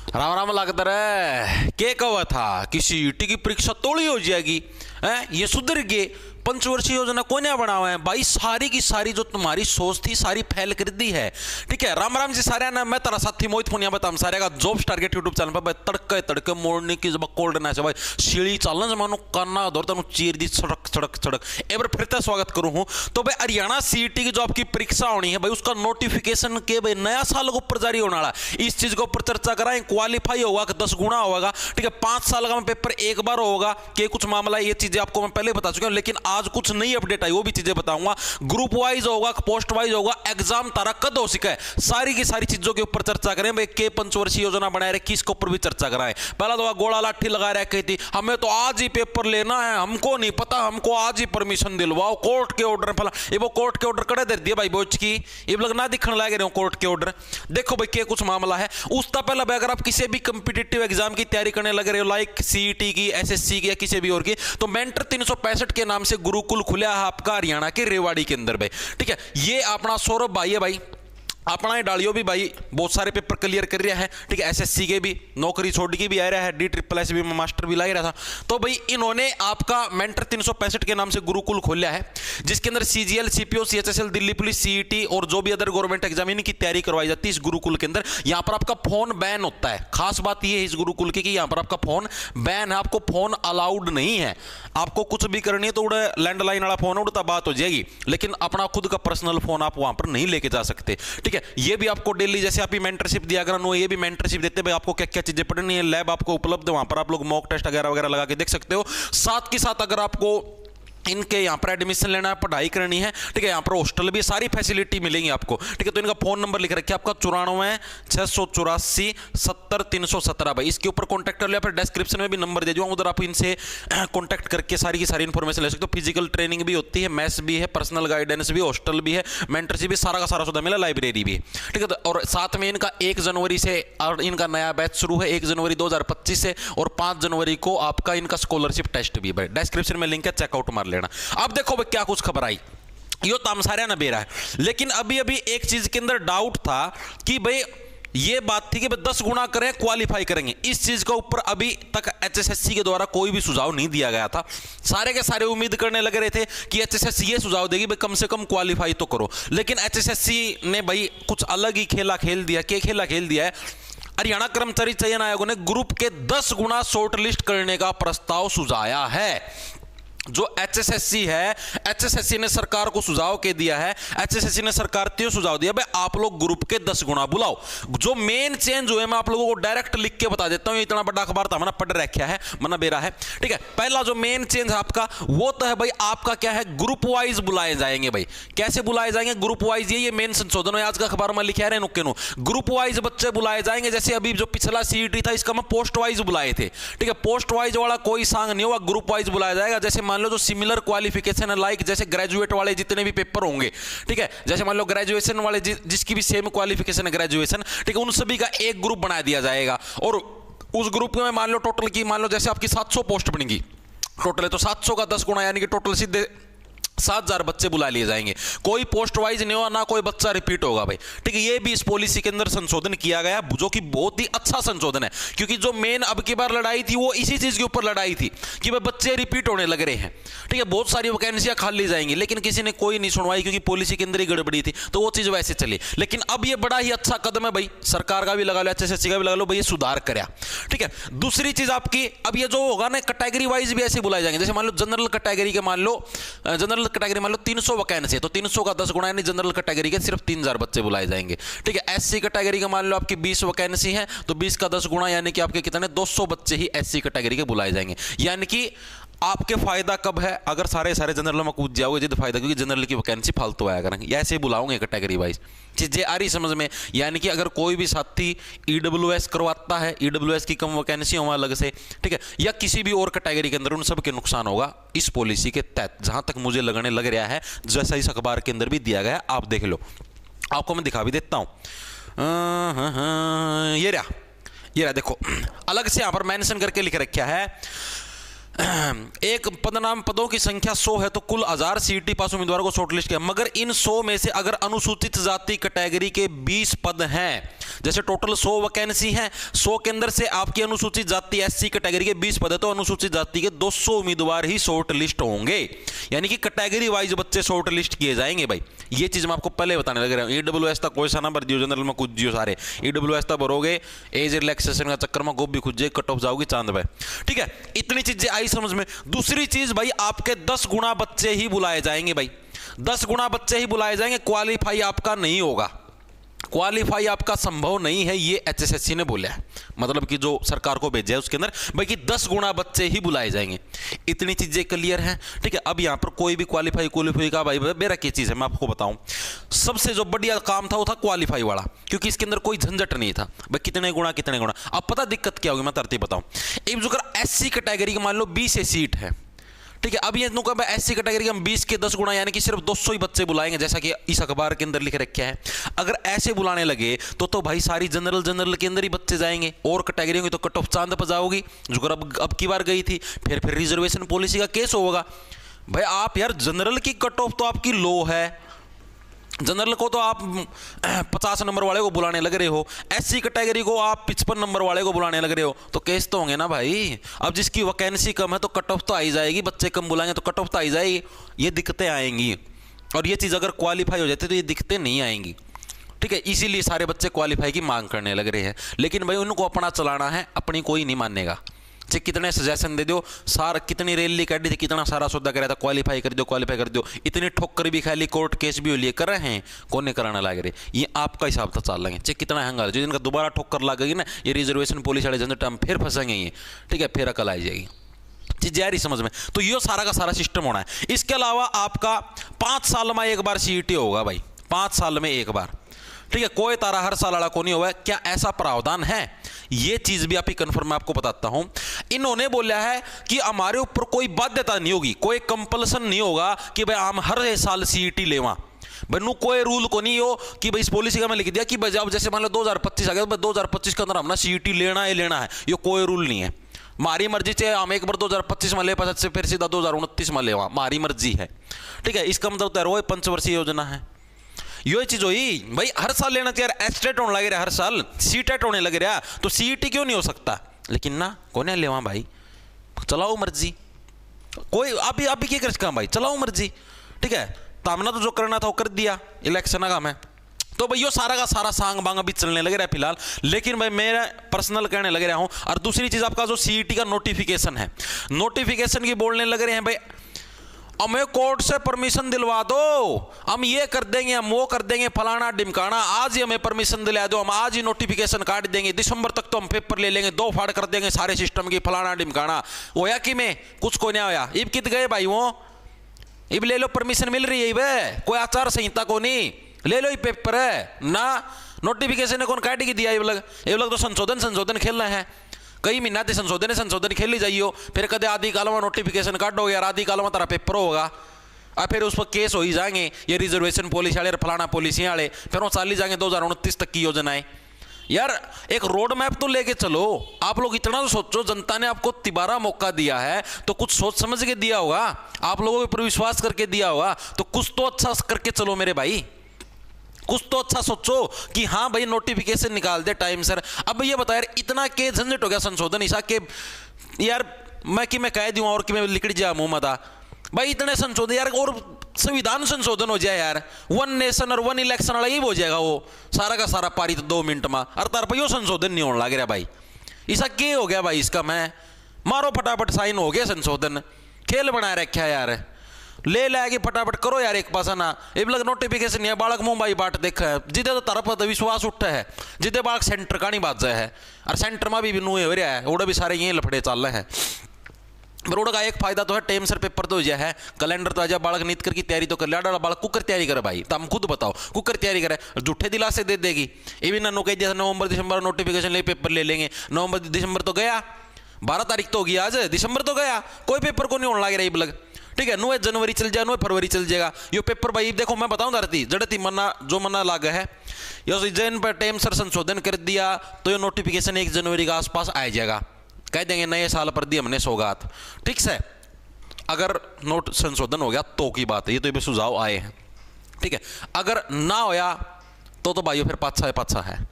राम राम लगता रहे के कहा था कि सीईटी की परीक्षा तोड़ी हो जाएगी है, ये सुधर गए। पंचवर्षीय योजना कोने बनावा है भाई, सारी की सारी जो तुम्हारी सोच थी सारी फैल कर दी है। ठीक है, राम राम जी सारे ना, मैं तेरा साथी मोहित पुनिया बता सारे का जॉब टारगेट यूट्यूब चैनल पर भाई तड़के तड़के मोड़ने की जब कोल्ड ना भाई सीढ़ी चलना जमानो काना दौर तनु चीर दी सड़क सड़क सड़क। एक बार फिर से स्वागत करूं हूं। तो भाई हरियाणा सीईटी की जो आपकी परीक्षा होनी है भाई, उसका नोटिफिकेशन के भाई नया साल के ऊपर जारी होने वाला, इस चीज के ऊपर चर्चा कराएं। क्वालिफाई होगा कि 10 गुना होगा। ठीक है, 5 साल का पेपर एक बार होगा कि कुछ मामला, ये चीजें आपको मैं पहले बता चुका हूं, लेकिन आज कुछ नई अपडेट आई वो भी चीजें बताऊंगा। ग्रुप वाइज होगा, पोस्ट वाइज होगा, एग्जाम तारा कद हो सके, सारी की सारी चीजों के ऊपर चर्चा करें भाई। के पंचवर्षीय योजना बनाए रहे किसके ऊपर भी चर्चा कराएं। पहला तो गोला लाठी लगा रखी थी, हमें तो आज ही पेपर लेना है, हमको नहीं पता, हमको आज ही परमिशन दिलवाओ, कोर्ट के ऑर्डर फला। ये वो कोर्ट के ऑर्डर कड़े दे दिए भाई बोच की, ये लोग ना दिखने लगे रहे कोर्ट के ऑर्डर। देखो भाई क्या कुछ मामला है। उसका पहला भाई अगर आप किसी भी कंपिटिटिव एग्जाम की तैयारी करने लग रहे हो, लाइक सीईटी की, एसएससी की या किसी भी और की, तो मेंटर 365 के नाम से गुरुकुल खुला है आपका हरियाणा के रेवाड़ी के अंदर भाई। ठीक है, ये अपना सौरभ भाई है भाई, अपना ही डालियो भी भाई बहुत सारे पेपर क्लियर कर रहा है। ठीक है, एसएससी के भी नौकरी छोड़ के भी आ रहा है, DSSS भी मास्टर भी ला ही रहा था। तो भाई इन्होंने आपका मेंटर 365 के नाम से गुरुकुल खोला है, जिसके अंदर CGL, CPO, CHSL, Delhi police, CET और जो भी अदर गवर्नमेंट एग्जाम इनकी तैयारी करवाई जाती है इस गुरुकुल के अंदर। यहाँ पर आपका फोन बैन होता है। खास बात यह है इस गुरुकुल की कि यहाँ पर आपका फोन बैन है, आपको फोन अलाउड नहीं है। आपको कुछ भी करनी है तो उड़े लैंडलाइन वाला फोन उड़ता बात हो जाएगी, लेकिन अपना खुद का पर्सनल फोन आप वहां पर नहीं लेके जा सकते। ठीक है, ये भी आपको डेली जैसे आप मेंटरशिप दिया करो, ये भी मेंटरशिप देते भाई, आपको क्या क्या चीजें पढ़नी है, लैब आपको उपलब्ध है, वहां पर आप लोग मॉक टेस्ट वगैरह वगैरह लगा के देख सकते हो। साथ के साथ अगर आपको इनके यहाँ पर एडमिशन लेना है, पढ़ाई करनी है, ठीक है, यहाँ पर हॉस्टल भी सारी फैसिलिटी मिलेंगी आपको। ठीक है, तो इनका फोन नंबर लिख रखिए आपका 94-684-70-317 भाई, इसके ऊपर कॉन्टैक्ट कर लिया। फिर डिस्क्रिप्शन में भी नंबर दे दूंगा, उधर आप इनसे कॉन्टैक्ट करके सारी की सारी इंफॉर्मेशन ले सकते हो। फिजिकल ट्रेनिंग भी होती है, मैथ्स भी है, पर्सनल गाइडेंस भी, हॉस्टल भी है, मेंटरशिप भी, सारा का सारा सुविधा मिला, लाइब्रेरी भी। ठीक है, और साथ में इनका 1 जनवरी से और इनका नया बैच शुरू है, 1 जनवरी 2025 से, और 5 जनवरी को आपका इनका स्कॉलरशिप टेस्ट भी भाई। डिस्क्रिप्शन में लिंक है, चेकआउट मार लेना। अब देखो भाई क्या कुछ खबर आई, यो तामसारिया ना बेरा है, लेकिन अभी अभी एक चीज के अंदर डाउट था कि भाई ये बात थी कि 10 गुना करें क्वालिफाई करेंगे, इस चीज के ऊपर अभी तक HSSC के द्वारा कोई भी सुझाव नहीं दिया गया था। सारे के सारे उम्मीद करने लगे रहे थे कि HSSC ये सुझाव देगी भाई कम से कम क्वालिफाई तो करो, लेकिन HSSC ने भाई कुछ अलग ही खेला खेल दिया। क्या खेला खेल दिया है? हरियाणा कर्मचारी चयन आयोग ने ग्रुप के 10 गुना शॉर्ट लिस्ट करने का प्रस्ताव सुझाया है। जो HSSC है, HSSC ने सरकार को सुझाव के दिया है, HSSC ने सरकार को सुझाव दिया भाई आप लोग ग्रुप के 10 गुना बुलाओ। जो मेन चेंज हुए मैं आप लोगों को डायरेक्ट लिख के बता देता हूं, इतना बड़ा अखबार था मना पढ़ रखा है, मना बेरा है। ठीक है, पहला जो मेन चेंज है आपका वो तो है भाई आपका क्या है, ग्रुप वाइज बुलाए जाएंगे भाई। कैसे बुलाए जाएंगे? ग्रुप वाइज, ये मेन संशोधन है आज का अखबार में लिखा है नुक्के नु, ग्रुप वाइज बच्चे बुलाए जाएंगे। जैसे अभी जो पिछला सीईटी था इसका मैं पोस्ट वाइज बुलाए थे। ठीक है, पोस्ट वाइज वाला कोई सांग नहीं होगा, ग्रुप वाइज बुलाया जाएगा। जैसे मान लो जो सिमिलर क्वालिफिकेशन है, लाइक जैसे ग्रेजुएट वाले जितने भी पेपर होंगे, ठीक है, जैसे मान लो ग्रेजुएशन वाले जिसकी भी सेम क्वालिफिकेशन है ग्रेजुएशन, ठीक है, उन सभी का एक ग्रुप बना दिया जाएगा। और उस ग्रुप में मान लो टोटल की, मान लो जैसे आपकी 700 पोस्ट बनेगी टोटल है, तो 700 का 10 गुना यानी कि टोटल सीधे 7000 बच्चे बुला लिए जाएंगे। कोई पोस्ट वाइज नहीं होगा, ना कोई बच्चा रिपीट होगा भाई। ठीक है, ये भी इस पॉलिसी के अंदर संशोधन किया गया, जो कि बहुत ही अच्छा संशोधन है, क्योंकि जो मेन अब की बार लड़ाई थी वो इसी चीज के ऊपर लड़ाई थी कि भाई बच्चे रिपीट होने लग रहे हैं। ठीक है, बहुत सारी वैकेंसियां खाली जाएंगी, लेकिन किसी ने कोई नहीं सुनवाई क्योंकि पॉलिसी के अंदर ही गड़बड़ी थी, तो वो चीज वैसे चली। लेकिन अब ये बड़ा ही अच्छा कदम है भाई, सरकार का भी लगा लो, HSSC का भी लगा लो भाई, ये सुधार कराया। ठीक है, दूसरी चीज आपकी अब ये जो होगा ना, कैटेगरी वाइज भी ऐसे बुलाए जाएंगे। जैसे मान लो जनरल कैटेगरी के मान लो 300 वैकेंसी है, तो 300 का 10 गुना यानी जनरल कैटेगरी के सिर्फ 3000 बच्चे बुलाए जाएंगे। ठीक है, SC कैटेगरी का मान लो आपकी 20 वैकेंसी है, तो 20 का 10 गुना यानी कि आपके कितने 200 बच्चे ही SC कैटेगरी के बुलाए जाएंगे। यानी कि आपके फायदा कब है? अगर सारे जनरल में कूद जाओगे जिद फायदा, क्योंकि जनरल की वैकेंसी फालतू आया करेंगे। ऐसे ही बुलाओगे कैटेगरी वाइज, चीजें आ रही समझ में। यानी कि अगर कोई भी साथी EWS करवाता है, EWS की कम वैकेंसी हो अलग से, ठीक है, या किसी भी और कैटेगरी के अंदर, उन सब के नुकसान होगा इस पॉलिसी के तहत, जहां तक मुझे लगने लग रहा है, जैसा इस अखबार के अंदर भी दिया गया। आप देख लो, आपको मैं दिखा भी देता हूं। ये रहा देखो, अलग से यहां पर मेंशन करके लिख रखा है एक पदनाम पदों की संख्या 100 है तो कुल 1000 सीईटी पास उम्मीदवारों को शॉर्टलिस्ट किया, मगर इन 100 में से अगर अनुसूचित जाति कैटेगरी के 20 पद हैं जैसे टोटल 100 वैकेंसी है, 100 के अंदर से आपकी अनुसूचित जाति एससी कैटेगरी के 20 पद है, तो अनुसूचित जाति के 200 उम्मीदवार ही शॉर्ट लिस्ट होंगे, यानी कि कैटेगरी वाइज बच्चे शॉर्ट लिस्ट किए जाएंगे भाई। ये चीज मैं आपको पहले बताने लग रहा हूं। ईडब्ल्यूएस तक कोई सा ना भर दियो, जनरल में कुछ दियो सारे, ईडब्ल्यूएस तक भरोगे, एज रिलैक्सेशन का चक्कर में गोभी खुजे कट ऑफ जाओगी चांद पे। ठीक है, इतनी चीजें आई समझ में। दूसरी चीज भाई, आपके 10 गुना बच्चे ही बुलाए जाएंगे भाई, 10 गुना बच्चे ही बुलाए जाएंगे, क्वालिफाई आपका नहीं होगा, क्वालिफाई आपका संभव नहीं है, ये एचएसएससी ने बोला है, मतलब कि जो सरकार को भेजा है उसके अंदर भाई कि 10 गुना बच्चे ही बुलाए जाएंगे। इतनी चीजें क्लियर हैं। ठीक है, अब यहां पर कोई भी क्वालिफाई का भाई मेरा क्या चीज है मैं आपको बताऊं, सबसे जो बढ़िया काम था वो था क्वालिफाई वाला, क्योंकि इसके अंदर कोई झंझट नहीं था भाई कितने गुणा कितने गुणा। अब पता दिक्कत क्या होगी, मैं तरतीब बताऊं। एक जो एससी कैटेगरी की मान लो 20 सीट है, ठीक है, अब ये एससी कैटेगरी के हम 20 के 10 गुना यानी कि सिर्फ 200 ही बच्चे बुलाएंगे, जैसा कि इस अखबार के अंदर लिख रखा है। अगर ऐसे बुलाने लगे तो भाई सारी जनरल के अंदर ही बच्चे जाएंगे, और कैटेगरी होंगी तो कट ऑफ चांद पर जाओगी, जो अब की बार गई थी। फिर रिजर्वेशन पॉलिसी का केस होगा भाई। आप यार जनरल की कट ऑफ तो आपकी लो है, जनरल को तो आप 50 नंबर वाले को बुलाने लग रहे हो, एससी कैटेगरी को आप 55 नंबर वाले को बुलाने लग रहे हो, तो केस तो होंगे ना भाई। अब जिसकी वैकेंसी कम है तो कट ऑफ तो आई जाएगी, बच्चे कम बुलाएंगे तो कट ऑफ तो आई जाएगी, ये दिक्कतें आएंगी। और ये चीज़ अगर क्वालिफाई हो जाती तो ये दिक्कतें नहीं आएंगी। ठीक है, इसीलिए सारे बच्चे क्वालिफाई की मांग करने लग रहे हैं, लेकिन भाई उनको अपना चलाना है, अपनी कोई नहीं मानेगा। चाहे कितने सजेशन दे दो, सारा कितनी रैली काटी थी, कितना सारा सौदा कराया था, क्वालिफाई कर दो क्वालिफाई कर दो, इतनी ठोकर भी खाली, कोर्ट केस भी लिए कर रहे हैं, कौन नहीं कराना लग रहे, ये आपका हिसाब था चल लेंगे। चाहे कितना हंगार जो इनका दोबारा ठोकर लगेगी ना, ये रिजर्वेशन पुलिस वाले झंझट हम फिर फंसेंगे ये। ठीक है, फिर अकल आई जाएगी चीज यारी समझ में। तो ये सारा का सारा सिस्टम होना है। इसके अलावा आपका 5 साल में एक बार सीईटी होगा भाई, 5 साल में एक बार। ठीक है, कोई तारा हर साल वाला को नहीं हुआ है, क्या ऐसा प्रावधान है? ये चीज भी आप ही कंफर्म मैं आपको बताता हूं। इन्होंने बोला है कि हमारे ऊपर कोई बाध्यता नहीं होगी, कोई कंपल्सन नहीं होगा कि भाई हम हर साल सीईटी लेवा। भाई कोई रूल को नहीं हो कि भाई इस पॉलिसी का मैं लिख दिया कि भाई अब जैसे मान लो 2025 आ गया, 2025 के अंदर हमने सीईटी लेना है लेना है, ये कोई रूल नहीं है। मारी मर्जी से हम एक बार 2025 में ले पास से फिर सीधा 2029 में लेवा, मारी मर्जी है। ठीक है, इसका मतलब तो वो पंचवर्षीय योजना है। ये चीज हुई भाई, हर साल लेना चाहिए। एस्टेट होने लगे रहा, हर साल सीटेट होने लगे रहा, तो सीईटी क्यों नहीं हो सकता? लेकिन ना कौन है लेवा भाई, चलाओ मर्जी, कोई आप भी क्या कर सकता भाई, चलाओ मर्जी। ठीक है, तो हमने तो जो करना था वो कर दिया, इलेक्शन का मैं तो भाई यो सारा का सारा सांग बांग अभी चलने लगे रहा है फिलहाल। लेकिन भाई मेरा पर्सनल कहने लगे रहा हूं। और दूसरी चीज आपका जो सीईटी का नोटिफिकेशन है, नोटिफिकेशन की बोलने लग रहे हैं भाई हमें कोर्ट से परमिशन दिलवा दो, हम ये कर देंगे, हम वो कर देंगे, फलाना डिमकाना, आज ही हमें परमिशन दिला दो, हम आज ही नोटिफिकेशन काट देंगे, दिसंबर तक तो हम पेपर ले लेंगे, 2 फाड़ कर देंगे सारे सिस्टम की, फलाना डिमकाना। होया कि में कुछ को नहीं होया, इब कित गए भाई वो, इब ले लो परमिशन मिल रही है, इब कोई आचार संहिता को नहीं, ले लो ये पेपर है ना, नोटिफिकेशन कौन काट के दिया? ये लोग तो संशोधन खेलना है, कई महीना से संशोधन खेली जाइयो, फिर कदे आदि काल में नोटिफिकेशन काटोगे यार, आदि काल में तारा पेपर होगा, और फिर उस पर केस हो ही जाएंगे, ये रिजर्वेशन पॉलिसी वाले फलाना पॉलिसी वाले, फिर वो चाली जाएंगे 2029 तक की योजनाएं। यार एक रोड मैप तो लेके चलो, आप लोग इतना तो सोचो, जनता ने आपको तिबारा मौका दिया है तो कुछ सोच समझ के दिया होगा, आप लोगों के ऊपर विश्वास करके दिया होगा, तो कुछ तो अच्छा करके चलो मेरे भाई, कुछ तो अच्छा सोचो कि हाँ भाई नोटिफिकेशन निकाल दे टाइम सर। अब ये बता यार इतना के झंझट हो गया संशोधन ऐसा के यार मैं कह दूं और कि मैं लिख जा मुंह मता भाई, इतने संशोधन यार, और संविधान संशोधन हो जाए यार, 1 नेशन और 1 इलेक्शन वाला ही हो जाएगा वो सारा का सारा पारित 2 मिनट में, और तार पर संशोधन नहीं होने लग रहा भाई। ऐसा क्या हो गया भाई इसका, मैं मारो फटाफट साइन हो गया संशोधन, खेल बना रखा है यार, ले लाएगी फटाफट करो यार एक पासा ना। अब लग नोटिफिकेशन नहीं है, बालक मुंबई बाट देखा है, जिदे तो तरफ तो विश्वास उठा है, जिदे बालक सेंटर का नहीं बात जाए है, और सेंटर में भी नुए हो रहा है, उड़ा भी सारे यही लफड़े चल रहे हैं। बरोड़ा का एक फायदा तो है, टाइम सर पेपर तो जो है, कैलेंडर तो आजा, बालक नीत कर की तैयारी तो कर लिया, बालक कुकर तैयारी करे भाई, तो हम खुद बताओ कुकर तैयारी करे, झूठे दिलासे दे देगी। ये भी नन्नो कह दिया नवंबर दिसंबर नोटिफिकेशन ले पेपर ले लेंगे, नवंबर दिसंबर तो गया, 12 तारीख तो होगी आज, दिसंबर तो गया, कोई पेपर को नहीं होने लग रहा है। ठीक है, 9 जनवरी चल जाए, 9 फरवरी चल जाएगा ये पेपर भाई। देखो मैं बताऊं धरती जड़ती मना जो मना लागा है, ये जैन पर टाइम सर संशोधन कर दिया तो ये नोटिफिकेशन 1 जनवरी के आसपास आ जाएगा, कह देंगे नए साल पर दी हमने सौगात। ठीक है, अगर नोट संशोधन हो गया तो की बात है, ये तो भी सुझाव आए हैं। ठीक है, अगर ना होया तो भाइयों फिर पाछा है।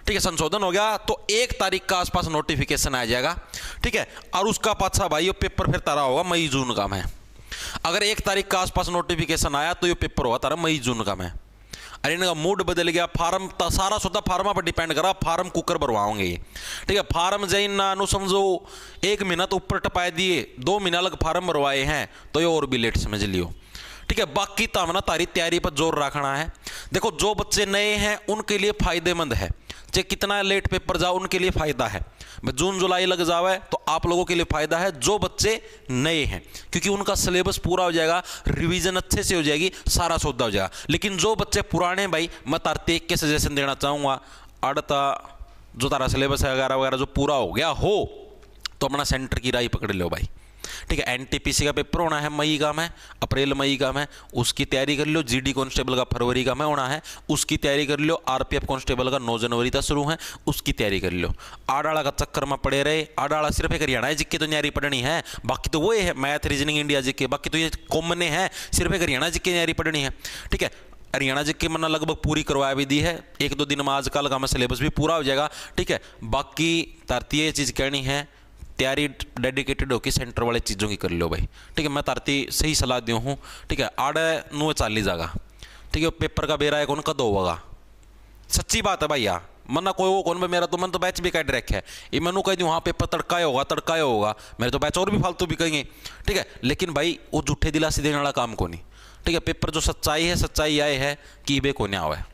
ठीक है, संशोधन हो गया तो 1 तारीख का आसपास नोटिफिकेशन आ जाएगा। ठीक है, और उसका पाछा भाई ये पेपर फिर तारा होगा मई जून का में। अगर 1 तारीख का आसपास नोटिफिकेशन आया तो ये पेपर हुआ तारा मई जून का में। अरे इनका मूड बदल गया, फार्म सारा सौदा फार्मा पर डिपेंड करा, फार्म कुकर भरवाओगे ये। ठीक है, फार्म जैन ना नु समझो 1 महीना तो ऊपर टपाए दिए, 2 महीना लग फार्म भरवाए हैं तो ये और भी लेट समझ लियो। ठीक है, बाकी तो हमने तारी तैयारी पर जोर रखना है। देखो जो बच्चे नए हैं उनके लिए फायदेमंद है, चाहे कितना लेट पेपर जाओ उनके लिए फायदा है। जून जुलाई लग जावे तो आप लोगों के लिए फायदा है जो बच्चे नए हैं, क्योंकि उनका सिलेबस पूरा हो जाएगा, रिवीजन अच्छे से हो जाएगी, सारा सौदा हो जाएगा। लेकिन जो बच्चे पुराने भाई मैं तारते एक के सजेशन देना चाहूँगा, अड़ता जो तारा सिलेबस है वगैरह वगैरह जो पूरा हो गया हो तो अपना सेंटर की राय पकड़ लो भाई। ठीक है, एनटीपीसी का पेपर होना है मई का में, अप्रैल मई का में, उसकी तैयारी कर लो। जीडी कांस्टेबल का फरवरी का में होना है, उसकी तैयारी कर लो। आरपीएफ कांस्टेबल का 9 जनवरी तक शुरू है, उसकी तैयारी कर लो। आडाड़ा का चक्कर में पड़े रहे, आडाड़ा सिर्फ एक हरियाणा जिक्के तो न्यारी पढ़नी है, बाकी तो वो है मैथ रीजनिंग इंडिया जिक्के, बाकी तो ये कॉमन है, सिर्फ एक हरियाणा जिक्के न्यारी पढ़नी है। ठीक है, हरियाणा जिक्के मैंने लगभग पूरी करवाया भी दी है, 1-2 दिन में आजकल का मैं सिलेबस भी पूरा हो जाएगा। ठीक है, बाकी तारती ये चीज़ कहनी है, तैयारी डेडिकेटेड होकर सेंटर वाले चीज़ों की कर लो भाई। ठीक है, मैं तारती सही सलाह दूँ हूँ। ठीक है, आड़े 9:40 जाएगा। ठीक है, पेपर का बेरा है कौन कद होगा, सच्ची बात है भैया। मना कोई वो कौन भाई, मेरा तो मन तो बैच भी काट रखे है, ये मैनू कह दूँ हाँ पेपर तड़काया होगा, मेरे तो बैच और भी फालतू भी कहेंगे। ठीक है, लेकिन भाई वो झूठे दिलासी देने वाला काम को नहीं। ठीक है, पेपर जो सच्चाई है, सच्चाई आए है कि बे को नहीं आवा है,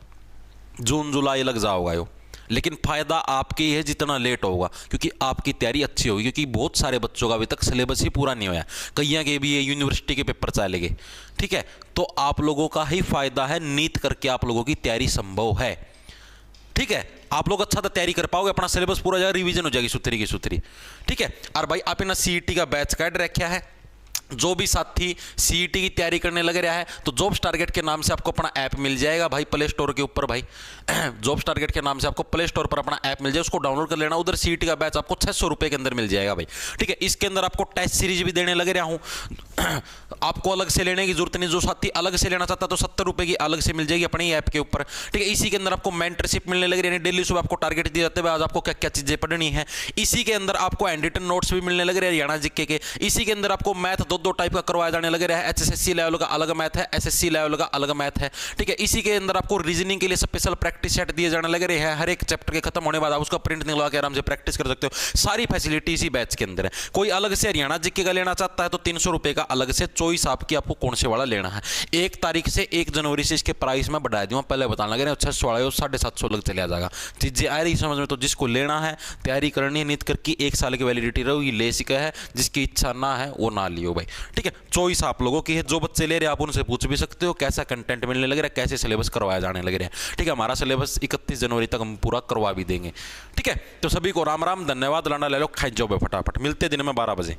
जून जुलाई लग जाओगा यो, लेकिन फायदा आपके ही है जितना लेट होगा, क्योंकि आपकी तैयारी अच्छी होगी। क्योंकि बहुत सारे बच्चों का अभी तक सिलेबस ही पूरा नहीं हुआ, कईयां के भी ये यूनिवर्सिटी के पेपर चलेंगे। ठीक है, तो आप लोगों का ही फायदा है, नीत करके आप लोगों की तैयारी संभव है। ठीक है, आप लोग अच्छा तो तैयारी कर पाओगे, अपना सिलेबस पूरा जाएगा, रिवीजन हो जाएगी सुथरी की सुथरी। ठीक है, और भाई आप ना सीईटी का बैच काट रखा है, जो भी साथी सीईटी की तैयारी करने लग रहा है तो जॉब्स टारगेट के नाम से आपको अपना ऐप मिल जाएगा भाई प्ले स्टोर के ऊपर। भाई जॉब्स टारगेट के नाम से आपको प्ले स्टोर पर अपना ऐप मिल जाएगा, उसको डाउनलोड कर लेना। उधर सीईटी का बैच आपको 600 रुपये के अंदर मिल जाएगा भाई। ठीक है, इसके अंदर आपको टेस्ट सीरीज भी देने लग रहा हूँ, आपको अलग से लेने की जरूरत नहीं। जो साथी अलग से लेना चाहता है तो 70 रुपये की अलग से मिल जाएगी अपने ही ऐप के ऊपर। ठीक है, इसी के अंदर आपको मेंटरशिप मिलने लग रही है, डेली सुबह आपको टारगेट दिए जाते हैं, आज आपको क्या क्या चीजें पढ़नी है। इसी के अंदर आपको हैंड रिटन नोट्स भी मिलने लग रहे हैं हरियाणा जीके के। इसी के अंदर आपको मैथ 2-2 टाइप का करवाया जाने लग रहा है, एचएसएससी लेवल का अलग मैथ है, एसएससी लेवल का अलग मैथ है। ठीक है, इसी के अंदर आपको रीजनिंग के लिए स्पेशल प्रैक्टिस सेट दिए जाने लग रहे हैं, हर एक चैप्टर के खत्म होने बाद आप उसका प्रिंट निकलवा के आराम से प्रैक्टिस कर सकते हो। सारी फैसिलिटी इसी बैच के अंदर है। कोई अलग से हरियाणा जीके का लेना चाहता है तो 300 रुपये का अलग से चॉइस आपकी, आपको कौन से वाला लेना है। 1 तारीख से 1 जनवरी से इसके प्राइस में बढ़ा दूंगा, पहले बताने लगे 600 वाला 750 लग चला जाएगा। चीजें आ रही समझ में, तो जिसको लेना है तैयारी करनी है, नीत करके 1 साल की वैलिडिटी रहेगी, ले सका है। जिसकी इच्छा ना है वो ना लियो भाई। ठीक है, चॉइस आप लोगों की है। जो बच्चे ले रहे हैं आप उनसे पूछ भी सकते हो कैसा कंटेंट मिलने लग रहा है, कैसे सिलेबस करवाया जाने लग रहा है। ठीक है, हमारा सिलेबस 31 जनवरी तक हम पूरा करवा भी देंगे। ठीक है, तो सभी को राम राम, धन्यवाद। लाना ले लो, खाई जाओ फटाफट, मिलते दिन में 12 बजे।